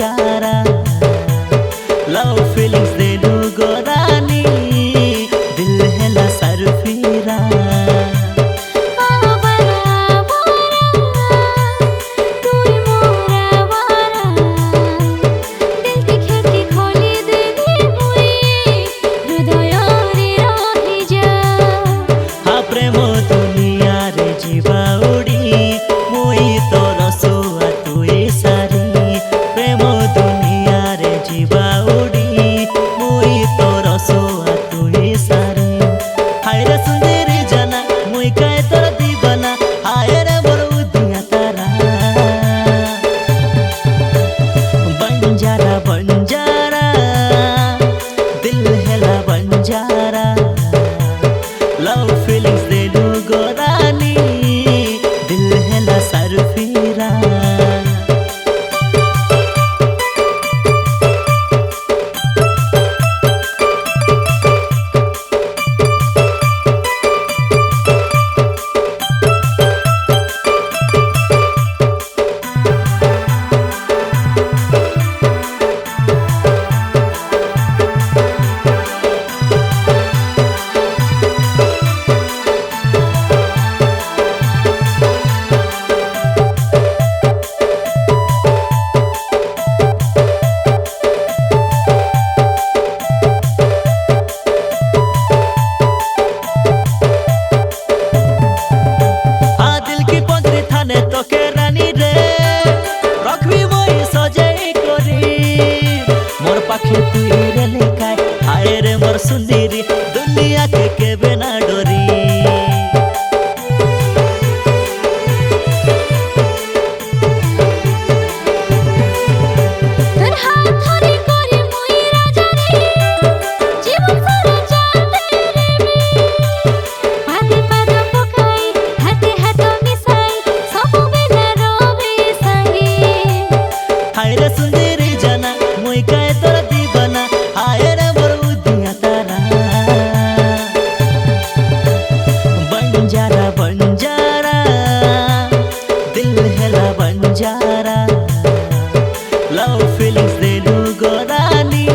बंजारा love feelings दे लू गोरानी दिल हेला सरफीरा प्रेम दुनिया रे जीवा उड़ी मुई तोर सोआ तुई सारी प्रेम दुनिया रे जीवा उड़ी मुई तोर सोआ तुई सारी हाय रे सुंदरी जाना मुई काय तोर दीवाना हाय रे मोर उदिया तारा बंजारा बंजारा दिल हेला बंजारा लव फीलिंग्स दे लू गोरानी दिल हेला सरफीरा पाखे तुई रे लेकाय हाय रे मोर सुंदरी दुनिया के केबे ना डोरी तोर हाथ धरे करे मुई राजा रे जीवन सारा जाने रे पादे पाद पकाई हाथे हाथ मिसाई सब बेला रोवे संगे हाय रे सुंदरी जाना मुई काय तोर दीवाना हाय रे मोर उदिया तारा बंजारा बंजारा दिल हेला बंजारा लव फीलिंग्स दे लू गोरानी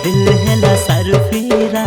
दिल हेला सरफीरा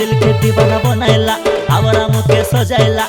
दिल के दीवाना बनाइला हमरा मुके सजाइला।